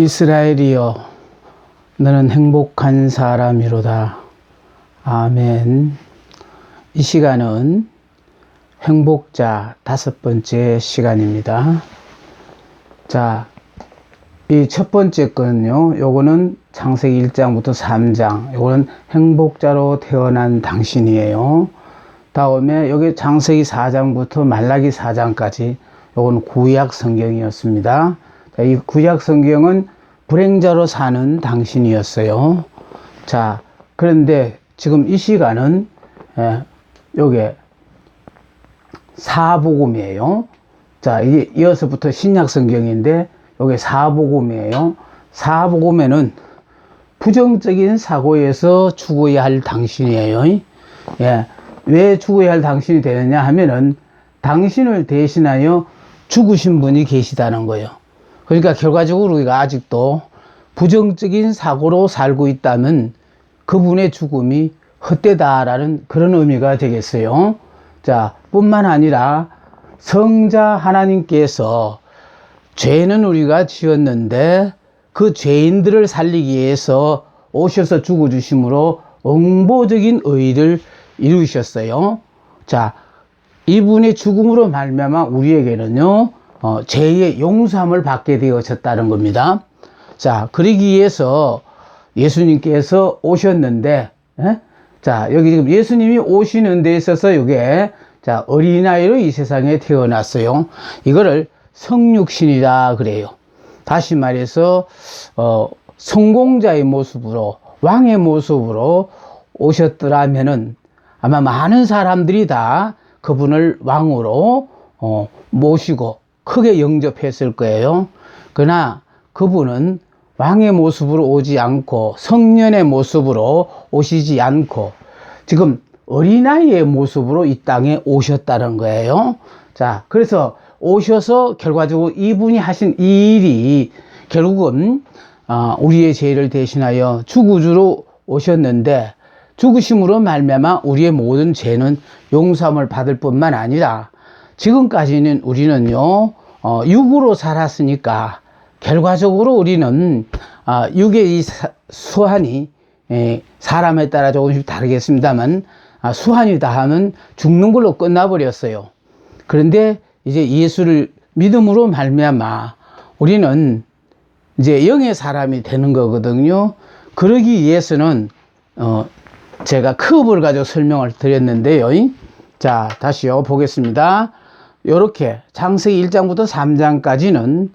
이스라엘이여 너는 행복한 사람이로다. 아멘. 이 시간은 행복자 5번째 시간입니다. 자, 이 첫 번째 거는요, 요거는 창세기 1장부터 3장, 요거는 행복자로 태어난 당신이에요. 다음에 여기 창세기 4장부터 말라기 4장까지 요거는 구약 성경이었습니다. 자, 이 구약 성경은 불행자로 사는 당신이었어요. 자, 그런데 지금 이 시간은 요게 사복음이에요. 자, 이게 이어서부터 신약 성경인데 요게 사복음이에요. 사복음에는 부정적인 사고에서 죽어야 할 당신이에요. 예. 왜 죽어야 할 당신이 되느냐 하면은 당신을 대신하여 죽으신 분이 계시다는 거예요. 그러니까 결과적으로 우리가 아직도 부정적인 사고로 살고 있다면 그분의 죽음이 헛되다라는 그런 의미가 되겠어요. 자, 뿐만 아니라 성자 하나님께서 죄는 우리가 지었는데 그 죄인들을 살리기 위해서 오셔서 죽어주심으로 응보적인 의를 이루셨어요. 자, 이분의 죽음으로 말미암아 우리에게는요, 죄의 용서함을 받게 되어졌다는 겁니다. 자, 그러기 위해서 예수님께서 오셨는데, 자, 여기 지금 예수님이 오시는 데 있어서 이게, 자, 어린아이로 이 세상에 태어났어요. 이거를 성육신이라 그래요. 다시 말해서, 성공자의 모습으로, 왕의 모습으로 오셨더라면은 아마 많은 사람들이 다 그분을 왕으로, 모시고 크게 영접했을 거예요. 그러나 그분은 왕의 모습으로 오지 않고 성년의 모습으로 오시지 않고 지금 어린아이의 모습으로 이 땅에 오셨다는 거예요. 자, 그래서 오셔서 결과적으로 이분이 하신 이 일이 결국은 우리의 죄를 대신하여 죽으주로 오셨는데 죽으심으로 말미암아 우리의 모든 죄는 용서함을 받을 뿐만 아니라 지금까지는 우리는요, 육으로 살았으니까 결과적으로 우리는 육의 이 수한이 사람에 따라 조금씩 다르겠습니다만 수한이 다하면 죽는 걸로 끝나버렸어요. 그런데 이제 예수를 믿음으로 말미암아 우리는 이제 영의 사람이 되는 거거든요. 그러기 위해서는 제가 크업을 가지고 설명을 드렸는데요. 자, 다시요 보겠습니다. 요렇게 창세기 1장부터 3장까지는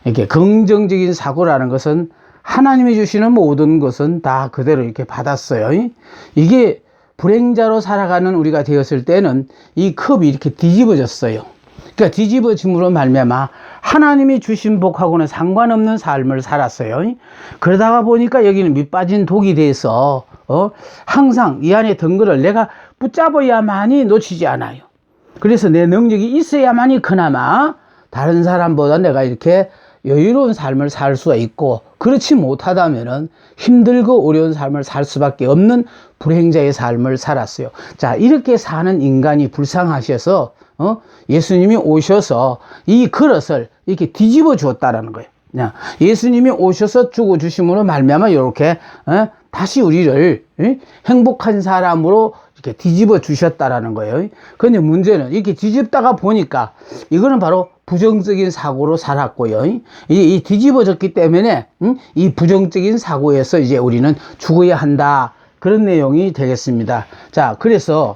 이렇게 긍정적인 사고라는 것은 하나님이 주시는 모든 것은 다 그대로 이렇게 받았어요. 이게 불행자로 살아가는 우리가 되었을 때는 이 컵이 이렇게 뒤집어졌어요. 그러니까 뒤집어짐으로 말미암아 하나님이 주신 복하고는 상관없는 삶을 살았어요. 그러다가 보니까 여기는 밑빠진 독이 돼서 항상 이 안에 든 거를 내가 붙잡아야만이 놓치지 않아요. 그래서 내 능력이 있어야만이 그나마 다른 사람보다 내가 이렇게 여유로운 삶을 살 수가 있고, 그렇지 못하다면은 힘들고 어려운 삶을 살 수밖에 없는 불행자의 삶을 살았어요. 자, 이렇게 사는 인간이 불쌍하셔서 예수님이 오셔서 이 그릇을 이렇게 뒤집어 주었다라는 거예요. 예수님이 오셔서 죽어 주심으로 말미암아 이렇게 다시 우리를 행복한 사람으로 이렇게 뒤집어 주셨다라는 거예요. 그런데 문제는 이렇게 뒤집다가 보니까 이거는 바로 부정적인 사고로 살았고요. 이 뒤집어졌기 때문에 이 부정적인 사고에서 이제 우리는 죽어야 한다. 그런 내용이 되겠습니다. 자, 그래서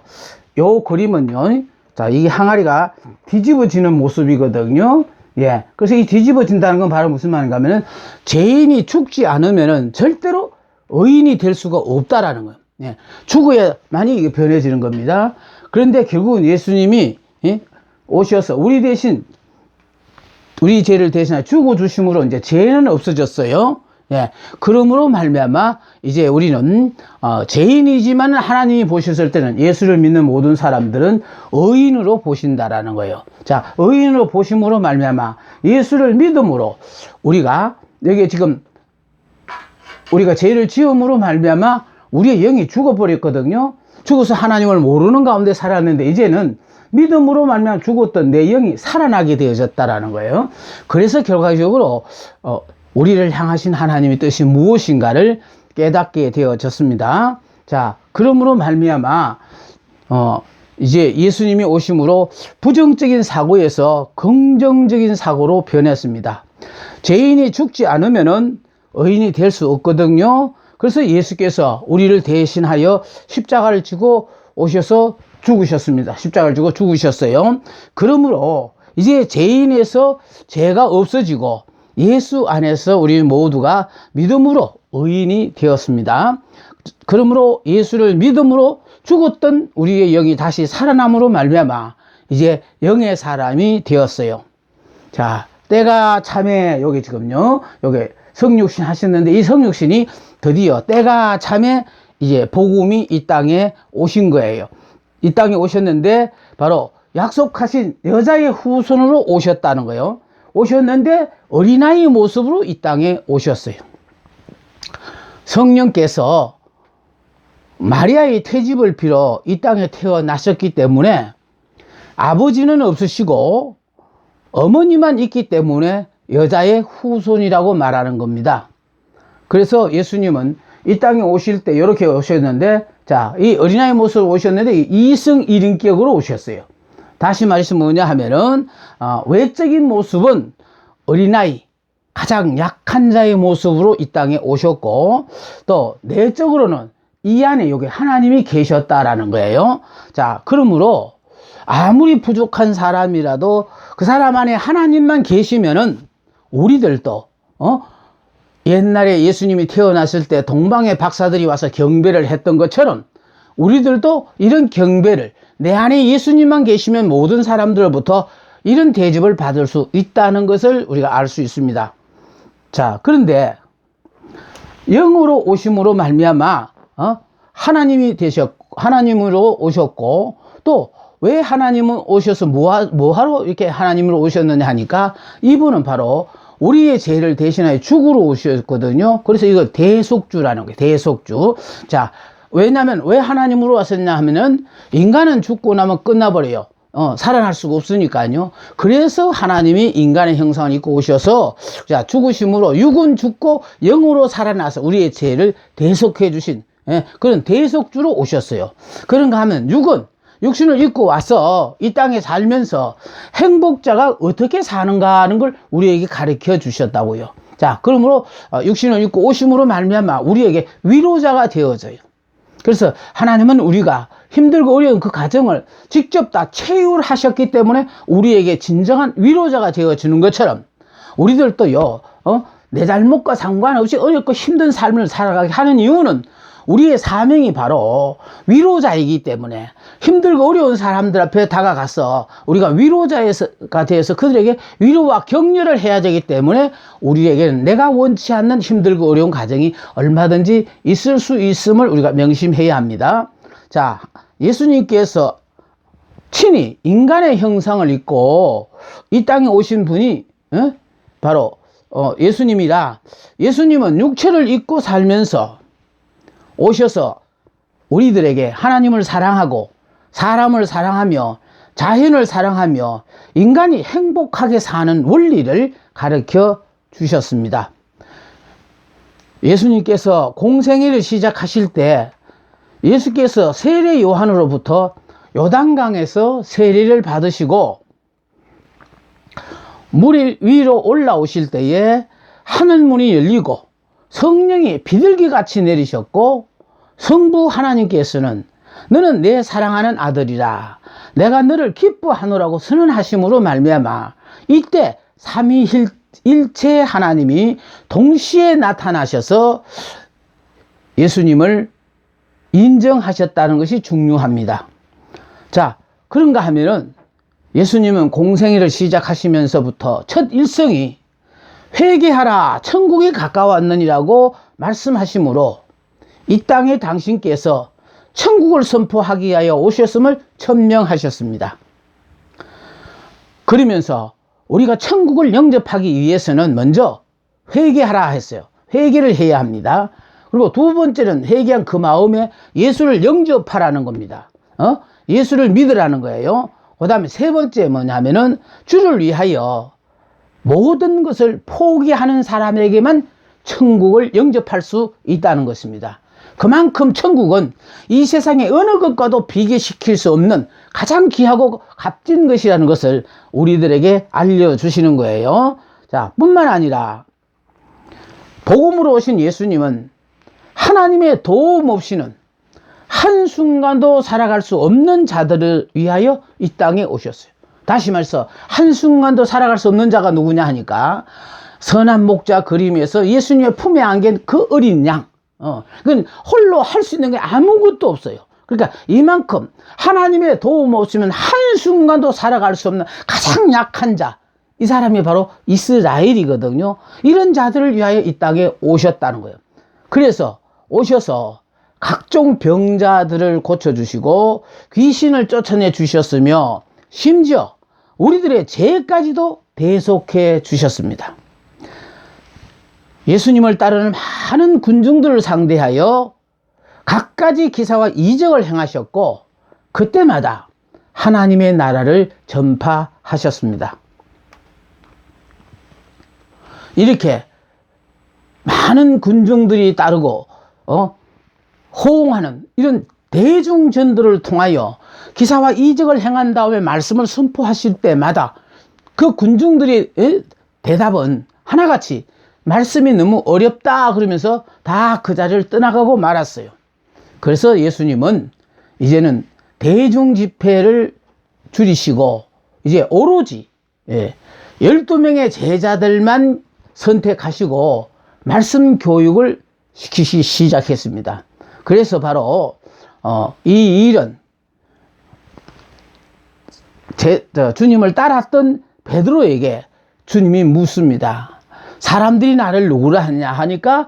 요 그림은요. 자, 이 항아리가 뒤집어지는 모습이거든요. 예. 그래서 이 뒤집어진다는 건 바로 무슨 말인가 하면은 죄인이 죽지 않으면은 절대로 의인이 될 수가 없다라는 거예요. 예. 죽어야만이 이게 변해지는 겁니다. 그런데 결국은 예수님이 오셔서 우리 대신 우리 죄를 대신하여 죽어주심으로 이제 죄는 없어졌어요. 예. 그러므로 말미암아 이제 우리는 죄인이지만 하나님이 보셨을 때는 예수를 믿는 모든 사람들은 의인으로 보신다라는 거예요. 자, 의인으로 보심으로 말미암아 예수를 믿음으로 우리가 여기 지금 우리가 죄를 지음으로 말미암아 우리의 영이 죽어버렸거든요. 죽어서 하나님을 모르는 가운데 살았는데 이제는 믿음으로 말미암아 죽었던 내 영이 살아나게 되어졌다라는 거예요. 그래서 결과적으로 우리를 향하신 하나님의 뜻이 무엇인가를 깨닫게 되어졌습니다. 자, 그러므로 말미암아 이제 예수님이 오심으로 부정적인 사고에서 긍정적인 사고로 변했습니다. 죄인이 죽지 않으면은 의인이 될 수 없거든요. 그래서 예수께서 우리를 대신하여 십자가를 지고 오셔서 죽으셨습니다. 십자가를 지고 죽으셨어요. 그러므로 이제 죄인에서 죄가 없어지고 예수 안에서 우리 모두가 믿음으로 의인이 되었습니다. 그러므로 예수를 믿음으로 죽었던 우리의 영이 다시 살아남으로 말미암아 이제 영의 사람이 되었어요. 자, 때가 참에 여기 지금요, 여기 성육신 하셨는데 이 성육신이 드디어 때가 참에 이제 복음이 이 땅에 오신 거예요. 이 땅에 오셨는데 바로 약속하신 여자의 후손으로 오셨다는 거예요. 오셨는데 어린아이 모습으로 이 땅에 오셨어요. 성령께서 마리아의 태집을 빌어 이 땅에 태어나셨기 때문에 아버지는 없으시고 어머니만 있기 때문에 여자의 후손이라고 말하는 겁니다. 그래서 예수님은 이 땅에 오실 때 이렇게 오셨는데, 자, 이 어린아이 모습으로 오셨는데 이승 일인격으로 오셨어요. 다시 말해서 뭐냐 하면은 외적인 모습은 어린아이, 가장 약한 자의 모습으로 이 땅에 오셨고, 또 내적으로는 이 안에 여기 하나님이 계셨다라는 거예요. 자, 그러므로 아무리 부족한 사람이라도 그 사람 안에 하나님만 계시면은 우리들도 옛날에 예수님이 태어났을 때 동방의 박사들이 와서 경배를 했던 것처럼 우리들도 이런 경배를, 내 안에 예수님만 계시면 모든 사람들로부터 이런 대접을 받을 수 있다는 것을 우리가 알 수 있습니다. 자, 그런데 영으로 오심으로 말미암아 하나님이 되셨고, 하나님으로 오셨고, 또 왜 하나님은 오셔서 뭐하러 이렇게 하나님으로 오셨느냐 하니까 이분은 바로 우리의 죄를 대신하여 죽으러 오셨거든요. 그래서 이거 대속주라는 거예요. 대속주. 자, 왜냐하면 왜 하나님으로 왔었냐 하면은 인간은 죽고 나면 끝나버려요. 살아날 수가 없으니까요. 그래서 하나님이 인간의 형상을 입고 오셔서, 자, 죽으심으로 육은 죽고 영으로 살아나서 우리의 죄를 대속해 주신 그런 대속주로 오셨어요. 그런가 하면 육신을 입고 와서 이 땅에 살면서 행복자가 어떻게 사는가 하는 걸 우리에게 가르쳐 주셨다고요. 자, 그러므로 육신을 입고 오심으로 말미암아 우리에게 위로자가 되어져요. 그래서 하나님은 우리가 힘들고 어려운 그 가정을 직접 다 체휼하셨기 때문에 우리에게 진정한 위로자가 되어주는 것처럼 우리들도요, 내 잘못과 상관없이 어렵고 힘든 삶을 살아가게 하는 이유는 우리의 사명이 바로 위로자이기 때문에 힘들고 어려운 사람들 앞에 다가가서 우리가 위로자가 되어서 그들에게 위로와 격려를 해야 되기 때문에 우리에게는 내가 원치 않는 힘들고 어려운 가정이 얼마든지 있을 수 있음을 우리가 명심해야 합니다. 자, 예수님께서 친히 인간의 형상을 입고 이 땅에 오신 분이 바로 예수님이라. 예수님은 육체를 입고 살면서 오셔서 우리들에게 하나님을 사랑하고 사람을 사랑하며 자연을 사랑하며 인간이 행복하게 사는 원리를 가르쳐 주셨습니다. 예수님께서 공생애를 시작하실 때 예수께서 세례 요한으로부터 요단강에서 세례를 받으시고 물 위로 올라오실 때에 하늘문이 열리고 성령이 비둘기같이 내리셨고 성부 하나님께서는 너는 내 사랑하는 아들이라 내가 너를 기뻐하노라고 선언하심으로 말미암아 이때 삼위일체 하나님이 동시에 나타나셔서 예수님을 인정하셨다는 것이 중요합니다. 자, 그런가 하면은 예수님은 공생애를 시작하시면서부터 첫 일성이 회개하라 천국이 가까웠느니라고 말씀하시므로 이 땅에 당신께서 천국을 선포하기 위하여 오셨음을 천명하셨습니다. 그러면서 우리가 천국을 영접하기 위해서는 먼저 회개하라 했어요. 회개를 해야 합니다. 그리고 두 번째는 회개한 그 마음에 예수를 영접하라는 겁니다. 예수를 믿으라는 거예요. 그 다음에 세 번째 뭐냐면은 주를 위하여 모든 것을 포기하는 사람에게만 천국을 영접할 수 있다는 것입니다. 그만큼 천국은 이 세상의 어느 것과도 비교시킬 수 없는 가장 귀하고 값진 것이라는 것을 우리들에게 알려주시는 거예요. 자, 뿐만 아니라 복음으로 오신 예수님은 하나님의 도움 없이는 한순간도 살아갈 수 없는 자들을 위하여 이 땅에 오셨어요. 다시 말해서 한순간도 살아갈 수 없는 자가 누구냐 하니까 선한 목자 그림에서 예수님의 품에 안긴 그 어린 양, 그건 홀로 할 수 있는 게 아무것도 없어요. 그러니까 이만큼 하나님의 도움 없으면 한순간도 살아갈 수 없는 가장 약한 자, 이 사람이 바로 이스라엘이거든요. 이런 자들을 위하여 이 땅에 오셨다는 거예요. 그래서 오셔서 각종 병자들을 고쳐주시고 귀신을 쫓아내 주셨으며 심지어 우리들의 죄까지도 대속해 주셨습니다. 예수님을 따르는 많은 군중들을 상대하여 갖가지 기사와 이적을 행하셨고 그때마다 하나님의 나라를 전파하셨습니다. 이렇게 많은 군중들이 따르고 호응하는 이런 대중전도를 통하여 기사와 이적을 행한 다음에 말씀을 선포하실 때마다 그 군중들의 대답은 하나같이 말씀이 너무 어렵다 그러면서 다 그 자리를 떠나가고 말았어요. 그래서 예수님은 이제는 대중 집회를 줄이시고 이제 오로지 12명의 제자들만 선택하시고 말씀 교육을 시키기 시작했습니다. 그래서 바로 이 일은 주님을 따랐던 베드로에게 주님이 묻습니다. 사람들이 나를 누구라 하냐 하니까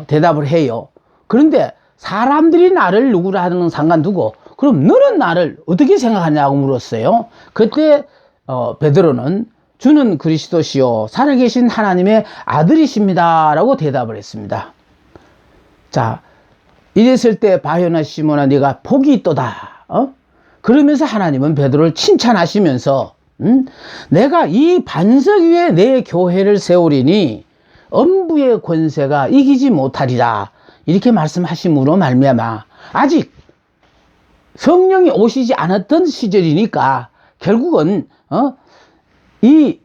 대답을 해요. 그런데 사람들이 나를 누구라 하는 상관 두고 그럼 너는 나를 어떻게 생각하냐고 물었어요. 그때 베드로는 주는 그리스도시요 살아계신 하나님의 아들이십니다 라고 대답을 했습니다. 자, 이랬을 때 바요나 시몬아 네가 복이 있도다. 그러면서 하나님은 베드로를 칭찬하시면서 내가 이 반석 위에 내 교회를 세우리니 엄부의 권세가 이기지 못하리라 이렇게 말씀하심으로 말미암아 아직 성령이 오시지 않았던 시절이니까 결국은 이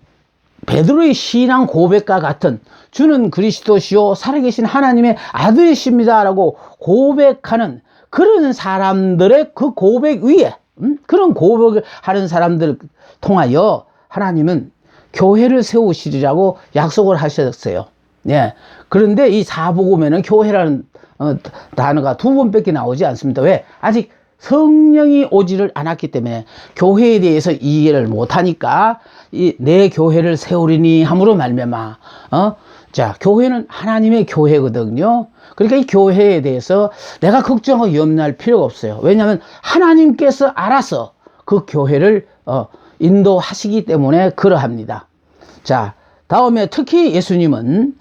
베드로의 신앙 고백과 같은 주는 그리스도시요 살아계신 하나님의 아들이십니다 라고 고백하는 그런 사람들의 그 고백 위에 그런 고백을 하는 사람들 통하여 하나님은 교회를 세우시리라고 약속을 하셨어요. 예. 그런데 이 사복음에는 교회라는 단어가 2번밖에 나오지 않습니다. 왜? 아직 성령이 오지를 않았기 때문에 교회에 대해서 이해를 못하니까 내 교회를 세우리니 함으로 말미암아 자, 교회는 하나님의 교회거든요. 그러니까 이 교회에 대해서 내가 걱정하고 염려할 필요가 없어요. 왜냐하면 하나님께서 알아서 그 교회를 인도하시기 때문에 그러합니다. 자, 다음에 특히 예수님은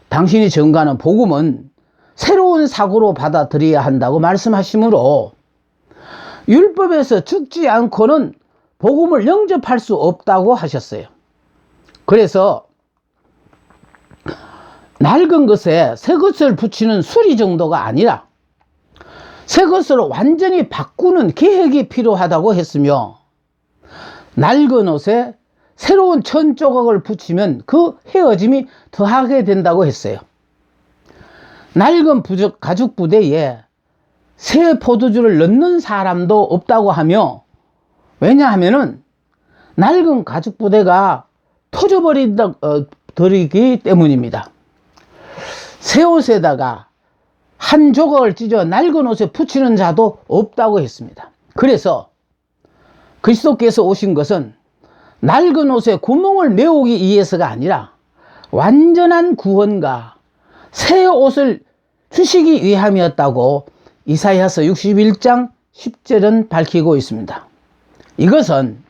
당신이 전가하는 복음은 새로운 사고로 받아들여야 한다고 말씀하시므로 율법에서 죽지 않고는 복음을 영접할 수 없다고 하셨어요. 그래서 낡은 것에 새 것을 붙이는 수리 정도가 아니라 새 것으로 완전히 바꾸는 계획이 필요하다고 했으며 낡은 옷에 새로운 천 조각을 붙이면 그 헤어짐이 더하게 된다고 했어요. 낡은 가죽 부대에 새 포도주를 넣는 사람도 없다고 하며 왜냐하면은 낡은 가죽 부대가 터져버리기 때문입니다. 새 옷에다가 한 조각을 찢어 낡은 옷에 붙이는 자도 없다고 했습니다. 그래서 그리스도께서 오신 것은 낡은 옷에 구멍을 메우기 위해서가 아니라 완전한 구원과 새 옷을 주시기 위함이었다고 이사야서 61장 10절은 밝히고 있습니다. 이것은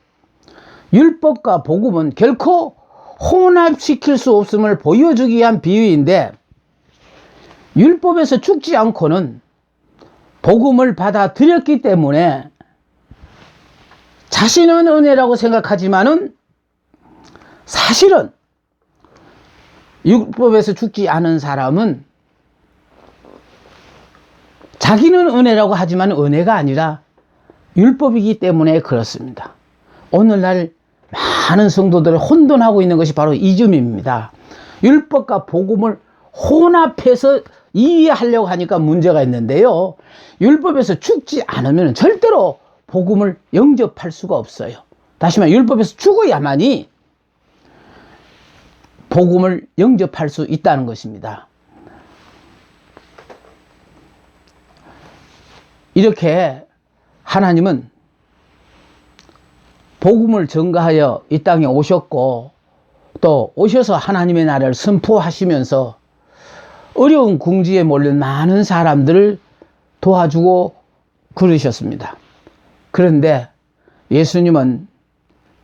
율법과 복음은 결코 혼합시킬 수 없음을 보여주기 위한 비유인데 율법에서 죽지 않고는 복음을 받아들였기 때문에 자신은 은혜라고 생각하지만은 사실은 율법에서 죽지 않은 사람은 자기는 은혜라고 하지만 은혜가 아니라 율법이기 때문에 그렇습니다. 오늘날 많은 성도들을 혼돈하고 있는 것이 바로 이 점입니다. 율법과 복음을 혼합해서 이해하려고 하니까 문제가 있는데요. 율법에서 죽지 않으면 절대로 복음을 영접할 수가 없어요. 다시 말해 율법에서 죽어야만이 복음을 영접할 수 있다는 것입니다. 이렇게 하나님은 복음을 전가하여 이 땅에 오셨고 또 오셔서 하나님의 나라를 선포하시면서 어려운 궁지에 몰린 많은 사람들을 도와주고 그러셨습니다. 그런데 예수님은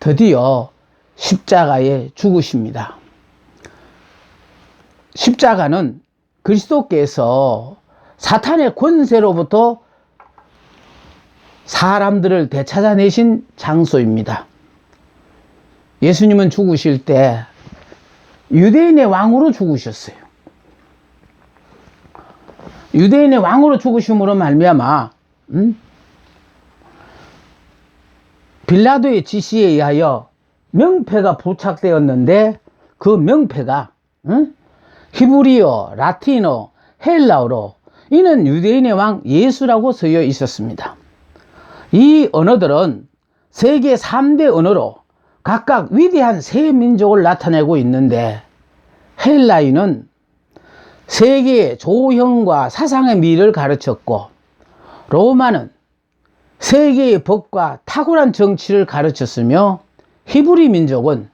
드디어 십자가에 죽으십니다. 십자가는 그리스도께서 사탄의 권세로부터 사람들을 되찾아내신 장소입니다. 예수님은 죽으실 때 유대인의 왕으로 죽으셨어요. 유대인의 왕으로 죽으심으로 말미암아 빌라도의 지시에 의하여 명패가 부착되었는데 그 명패가 히브리어, 라틴어, 헬라어로 이는 유대인의 왕 예수라고 쓰여 있었습니다. 이 언어들은 세계 3대 언어로 각각 위대한 세 민족을 나타내고 있는데 헬라인은 세계의 조형과 사상의 미를 가르쳤고 로마는 세계의 법과 탁월한 정치를 가르쳤으며 히브리 민족은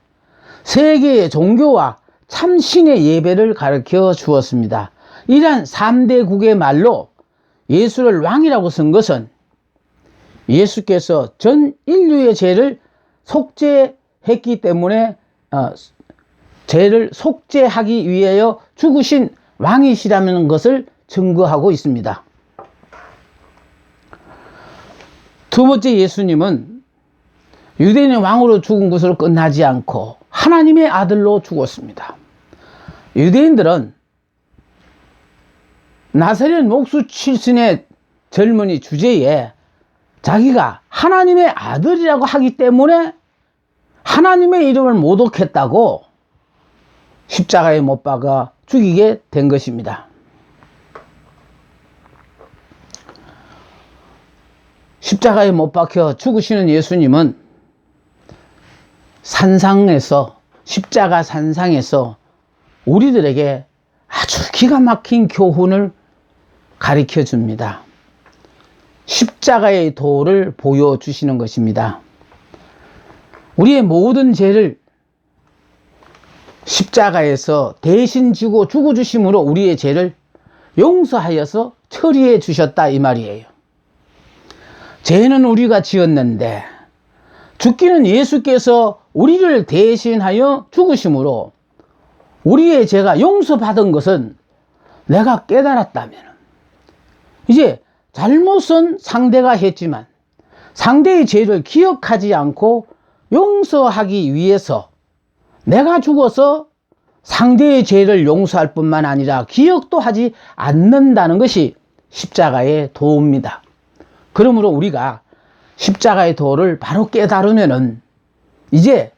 세계의 종교와 참신의 예배를 가르쳐 주었습니다. 이러한 3대국의 말로 예수를 왕이라고 쓴 것은 예수께서 전 인류의 죄를 속죄했기 때문에 죄를 속죄하기 위하여 죽으신 왕이시라는 것을 증거하고 있습니다. 두 번째, 예수님은 유대인의 왕으로 죽은 것으로 끝나지 않고 하나님의 아들로 죽었습니다. 유대인들은 나사렛 목수 출신의 젊은이 주제에 자기가 하나님의 아들이라고 하기 때문에 하나님의 이름을 모독했다고 십자가에 못 박아 죽이게 된 것입니다. 십자가에 못 박혀 죽으시는 예수님은 산상에서, 십자가 산상에서 우리들에게 아주 기가 막힌 교훈을 가르쳐 줍니다. 십자가의 도를 보여주시는 것입니다. 우리의 모든 죄를 십자가에서 대신 지고 죽어주심으로 우리의 죄를 용서하여서 처리해 주셨다 이 말이에요. 죄는 우리가 지었는데 죽기는 예수께서 우리를 대신하여 죽으심으로 우리의 죄가 용서받은 것은 내가 깨달았다면 이제 잘못은 상대가 했지만 상대의 죄를 기억하지 않고 용서하기 위해서 내가 죽어서 상대의 죄를 용서할 뿐만 아니라 기억도 하지 않는다는 것이 십자가의 도입니다. 그러므로 우리가 십자가의 도를 바로 깨달으면은 이제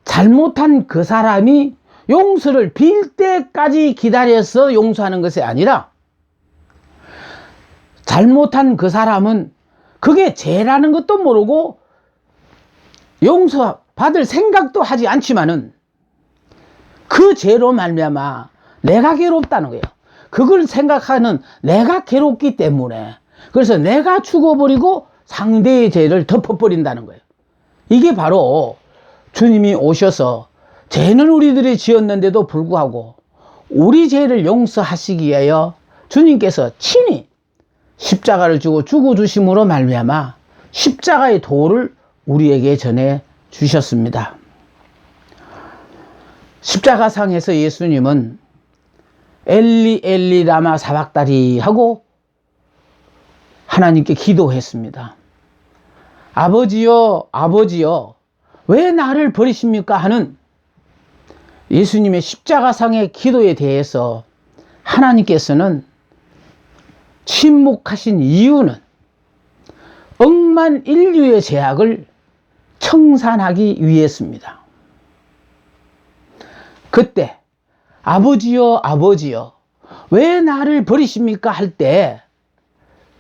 잘못한 그 사람이 용서를 빌 때까지 기다려서 용서하는 것이 아니라 잘못한 그 사람은 그게 죄라는 것도 모르고 용서받을 생각도 하지 않지만은 그 죄로 말미암아 내가 괴롭다는 거예요. 그걸 생각하는 내가 괴롭기 때문에 그래서 내가 죽어버리고 상대의 죄를 덮어버린다는 거예요. 이게 바로 주님이 오셔서 죄는 우리들이 지었는데도 불구하고 우리 죄를 용서하시기 위하여 주님께서 친히 십자가를 지고 죽어주심으로 말미암아 십자가의 도를 우리에게 전해 주셨습니다. 십자가상에서 예수님은 엘리 엘리 라마 사박다리 하고 하나님께 기도했습니다. 아버지여 아버지여 왜 나를 버리십니까 하는 예수님의 십자가상의 기도에 대해서 하나님께서는 침묵하신 이유는 억만 인류의 죄악을 청산하기 위해서입니다. 그때 아버지여 아버지여 왜 나를 버리십니까 할 때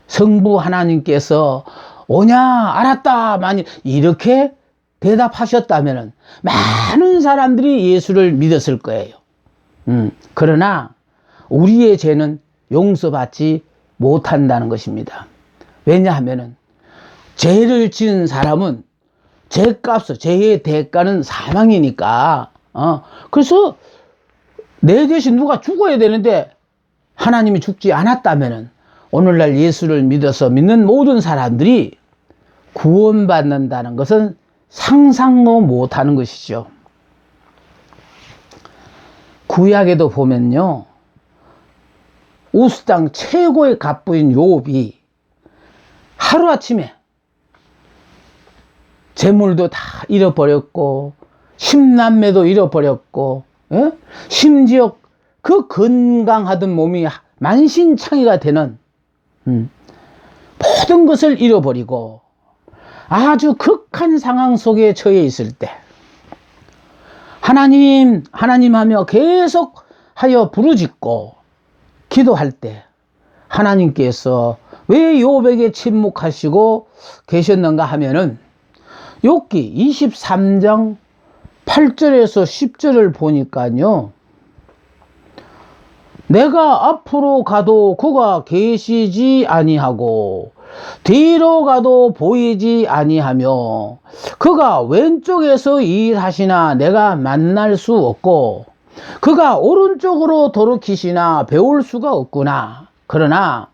성부 하나님께서 오냐 알았다 만일 이렇게 대답하셨다면 많은 사람들이 예수를 믿었을 거예요. 그러나 우리의 죄는 용서받지 못한다는 것입니다. 왜냐하면 죄를 지은 사람은 죄값을, 죄의 대가는 사망이니까. 그래서 내 대신 누가 죽어야 되는데 하나님이 죽지 않았다면 오늘날 예수를 믿어서 믿는 모든 사람들이 구원받는다는 것은 상상도 못하는 것이죠. 구약에도 보면요, 우스 땅 최고의 갑부인 욥이 하루아침에 재물도 다 잃어버렸고 10남매도 잃어버렸고, 예? 심지어 그 건강하던 몸이 만신창이가 되는 모든 것을 잃어버리고 아주 극한 상황 속에 처해 있을 때 하나님 하며 계속 하여 부르짖고 기도할 때 하나님께서 왜 욥에게 침묵하시고 계셨는가 하면은 욥기 23장 8절에서 10절을 보니까요, 내가 앞으로 가도 그가 계시지 아니하고 뒤로 가도 보이지 아니하며 그가 왼쪽에서 일하시나 내가 만날 수 없고 그가 오른쪽으로 돌이키시나 배울 수가 없구나. 그러나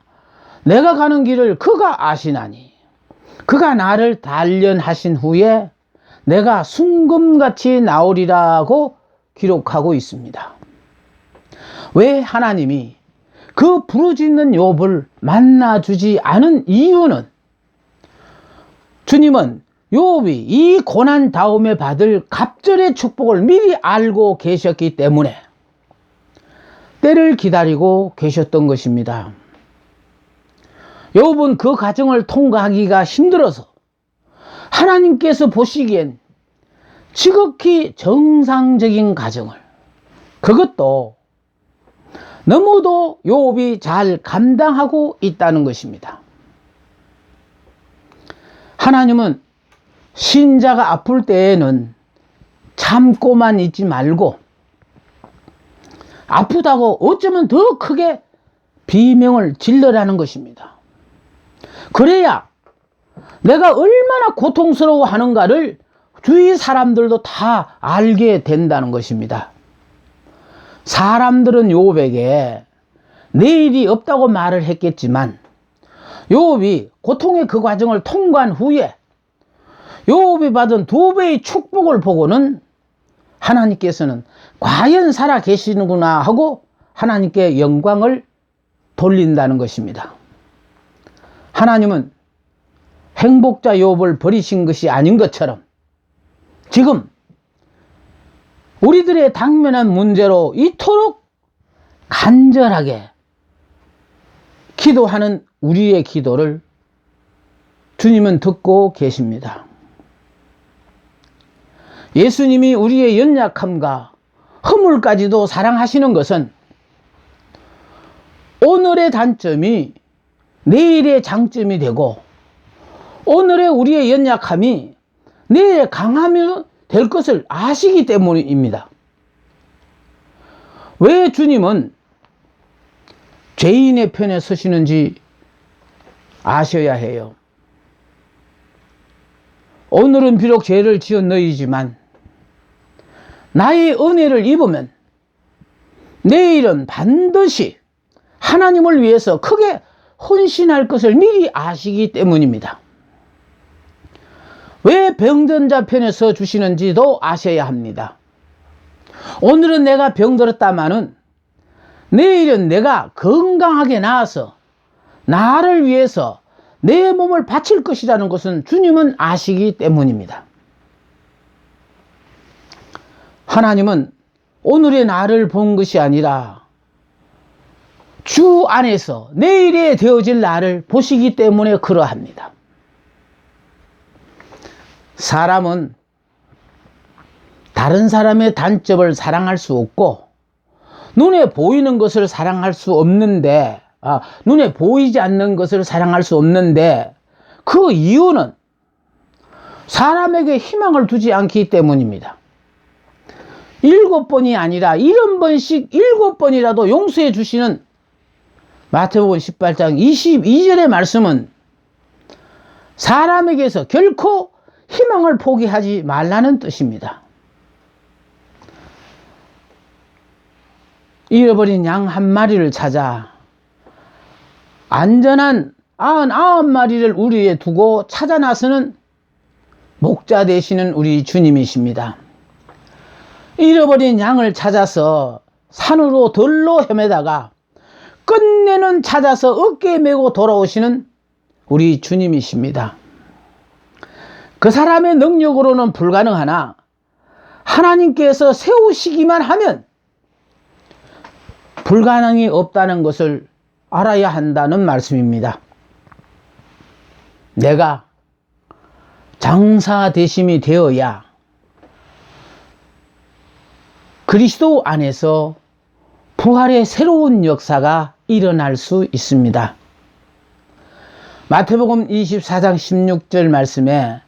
내가 가는 길을 그가 아시나니 그가 나를 단련하신 후에 내가 순금같이 나오리라고 기록하고 있습니다. 왜 하나님이 그 부르짖는 욥을 만나주지 않은 이유는 주님은 욥이 이 고난 다음에 받을 갑절의 축복을 미리 알고 계셨기 때문에 때를 기다리고 계셨던 것입니다. 욥은 그 과정을 통과하기가 힘들어서 하나님께서 보시기엔 지극히 정상적인 과정을, 그것도 너무도 욥이 잘 감당하고 있다는 것입니다. 하나님은 신자가 아플 때에는 참고만 있지 말고 아프다고 어쩌면 더 크게 비명을 질러라는 것입니다. 그래야 내가 얼마나 고통스러워 하는가를 주위 사람들도 다 알게 된다는 것입니다. 사람들은 욥에게 내일이 없다고 말을 했겠지만 욥이 고통의 그 과정을 통과한 후에 욥이 받은 2배의 축복을 보고는 하나님께서는 과연 살아 계시는구나 하고 하나님께 영광을 돌린다는 것입니다. 하나님은 행복자 욥을 버리신 것이 아닌 것처럼 지금 우리들의 당면한 문제로 이토록 간절하게 기도하는 우리의 기도를 주님은 듣고 계십니다. 예수님이 우리의 연약함과 허물까지도 사랑하시는 것은 오늘의 단점이 내일의 장점이 되고 오늘의 우리의 연약함이 내일의 강함이 될 것을 아시기 때문입니다. 왜 주님은 죄인의 편에 서시는지 아셔야 해요. 오늘은 비록 죄를 지은 너희지만 나의 은혜를 입으면 내일은 반드시 하나님을 위해서 크게 헌신할 것을 미리 아시기 때문입니다. 왜 병든자 편에 서 주시는지도 아셔야 합니다. 오늘은 내가 병들었다마는 내일은 내가 건강하게 나아서 나를 위해서 내 몸을 바칠 것이라는 것은 주님은 아시기 때문입니다. 하나님은 오늘의 나를 본 것이 아니라 주 안에서 내일에 되어질 나를 보시기 때문에 그러합니다. 사람은 다른 사람의 단점을 사랑할 수 없고 눈에 보이는 것을 사랑할 수 없는데, 눈에 보이지 않는 것을 사랑할 수 없는데 그 이유는 사람에게 희망을 두지 않기 때문입니다. 7번이 아니라 70번씩 7번이라도 용서해 주시는 마태복음 18장 22절의 말씀은 사람에게서 결코 희망을 포기하지 말라는 뜻입니다. 잃어버린 양 한 마리를 찾아 안전한 99마리를 우리에 두고 찾아 나서는 목자 되시는 우리 주님이십니다. 잃어버린 양을 찾아서 산으로 들로 헤매다가 끝내는 찾아서 어깨에 메고 돌아오시는 우리 주님이십니다. 그 사람의 능력으로는 불가능하나 하나님께서 세우시기만 하면 불가능이 없다는 것을 알아야 한다는 말씀입니다. 내가 장사 대심이 되어야 그리스도 안에서 부활의 새로운 역사가 일어날 수 있습니다. 마태복음 24장 16절 말씀에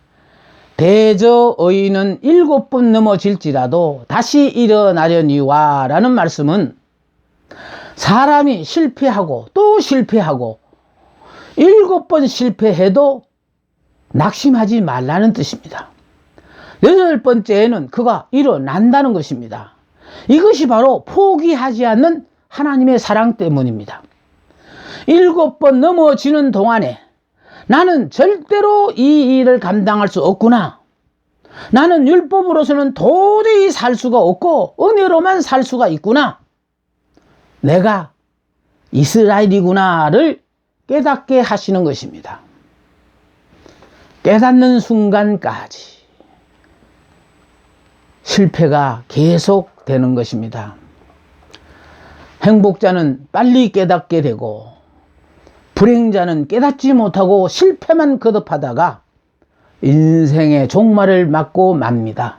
대저 의인은 7번 넘어질지라도 다시 일어나려니와 라는 말씀은 사람이 실패하고 또 실패하고 7번 실패해도 낙심하지 말라는 뜻입니다. 8번째에는 그가 일어난다는 것입니다. 이것이 바로 포기하지 않는 하나님의 사랑 때문입니다. 7번 넘어지는 동안에 나는 절대로 이 일을 감당할 수 없구나. 나는 율법으로서는 도저히 살 수가 없고 은혜로만 살 수가 있구나. 내가 이스라엘이구나를 깨닫게 하시는 것입니다. 깨닫는 순간까지 실패가 계속되는 것입니다. 행복자는 빨리 깨닫게 되고 불행자는 깨닫지 못하고 실패만 거듭하다가 인생의 종말을 맞고 맙니다.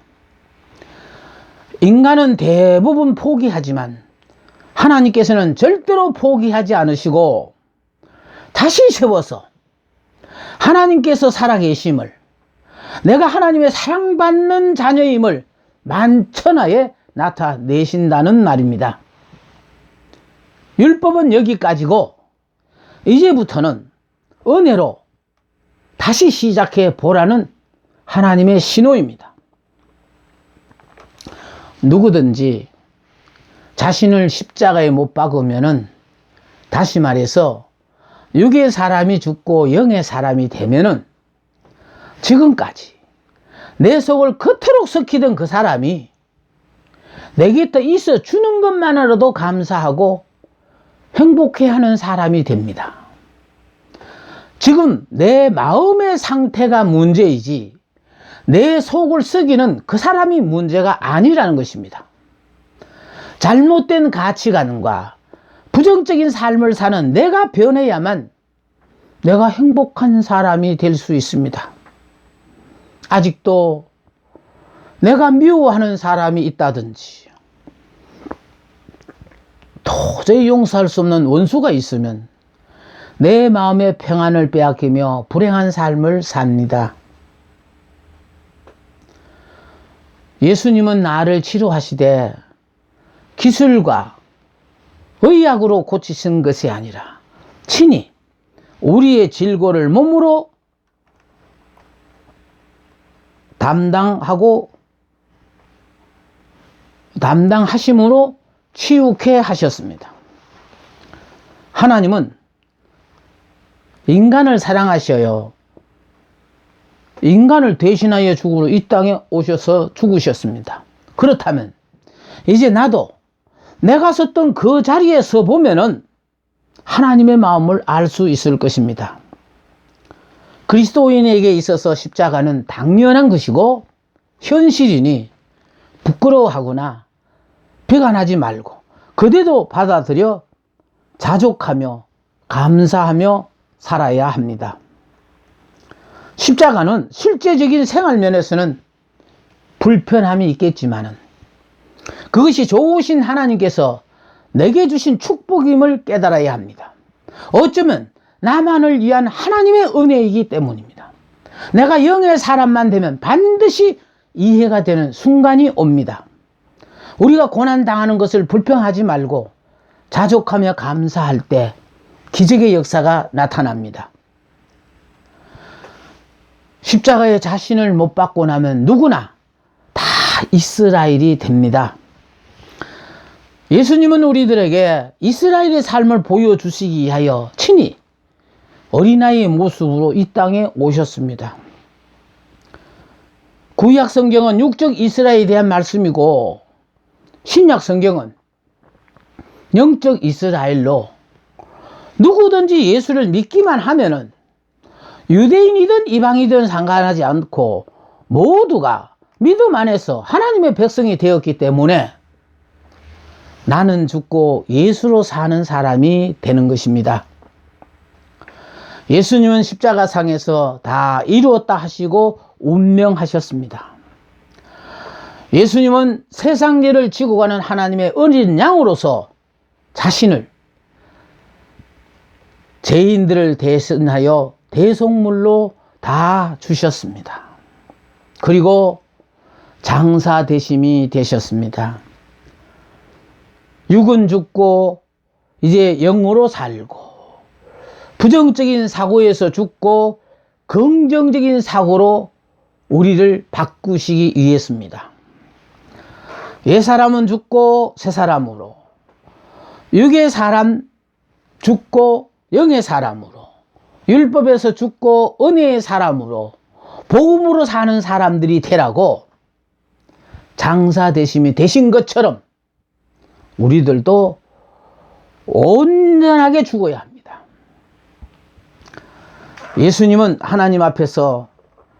인간은 대부분 포기하지만 하나님께서는 절대로 포기하지 않으시고 다시 세워서 하나님께서 살아계심을, 내가 하나님의 사랑받는 자녀임을 만천하에 나타내신다는 말입니다. 율법은 여기까지고 이제부터는 은혜로 다시 시작해 보라는 하나님의 신호입니다. 누구든지 자신을 십자가에 못 박으면은, 다시 말해서 육의 사람이 죽고 영의 사람이 되면은 지금까지 내 속을 그토록 썩히던 그 사람이 내 곁에 있어 주는 것만으로도 감사하고 행복해하는 사람이 됩니다. 지금 내 마음의 상태가 문제이지 내 속을 썩이는 그 사람이 문제가 아니라는 것입니다. 잘못된 가치관과 부정적인 삶을 사는 내가 변해야만 내가 행복한 사람이 될 수 있습니다. 아직도 내가 미워하는 사람이 있다든지 도저히 용서할 수 없는 원수가 있으면 내 마음의 평안을 빼앗기며 불행한 삶을 삽니다. 예수님은 나를 치료하시되 기술과 의학으로 고치신 것이 아니라 친히 우리의 질고를 몸으로 담당하심으로 치유케 하셨습니다. 하나님은 인간을 사랑하셔요. 인간을 대신하여 죽으러 이 땅에 오셔서 죽으셨습니다. 그렇다면 이제 나도 내가 섰던 그 자리에 서 보면은 하나님의 마음을 알 수 있을 것입니다. 그리스도인에게 있어서 십자가는 당연한 것이고 현실이니 부끄러워하거나 비관하지 말고 그대도 받아들여 자족하며 감사하며 살아야 합니다. 십자가는 실제적인 생활 면에서는 불편함이 있겠지만은 그것이 좋으신 하나님께서 내게 주신 축복임을 깨달아야 합니다. 어쩌면 나만을 위한 하나님의 은혜이기 때문입니다. 내가 영의 사람만 되면 반드시 이해가 되는 순간이 옵니다. 우리가 고난당하는 것을 불평하지 말고 자족하며 감사할 때 기적의 역사가 나타납니다. 십자가에 자신을 못 박고 나면 누구나 다 이스라엘이 됩니다. 예수님은 우리들에게 이스라엘의 삶을 보여주시기 위하여 친히 어린아이의 모습으로 이 땅에 오셨습니다. 구약 성경은 육적 이스라엘에 대한 말씀이고 신약 성경은 영적 이스라엘로 누구든지 예수를 믿기만 하면은 유대인이든 이방이든 상관하지 않고 모두가 믿음 안에서 하나님의 백성이 되었기 때문에 나는 죽고 예수로 사는 사람이 되는 것입니다. 예수님은 십자가상에서 다 이루었다 하시고 운명하셨습니다. 예수님은 세상 죄를 지고 가는 하나님의 어린 양으로서 자신을 죄인들을 대신하여 대속물로 다 주셨습니다. 그리고 장사 대심이 되셨습니다. 육은 죽고 이제 영으로 살고 부정적인 사고에서 죽고 긍정적인 사고로 우리를 바꾸시기 위해서입니다. 옛사람은 죽고 새사람으로, 육의 사람 죽고 영의 사람으로, 율법에서 죽고 은혜의 사람으로 복음으로 사는 사람들이 되라고 장사 대심이 되신 것처럼 우리들도 온전하게 죽어야 합니다. 예수님은 하나님 앞에서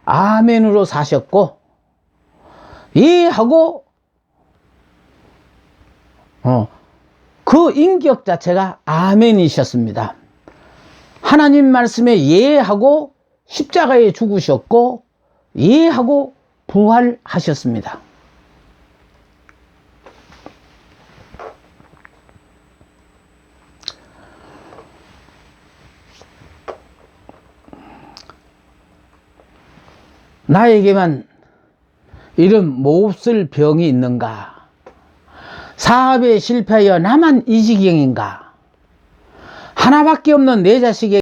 아멘으로 사셨고 예하고 그 인격 자체가 아멘이셨습니다. 하나님 말씀에 예하고 십자가에 죽으셨고 예하고 부활하셨습니다. 나에게만 이런 몹쓸 병이 있는가? 사업에 실패하여 나만 이 지경인가? 하나밖에 없는 내 자식에게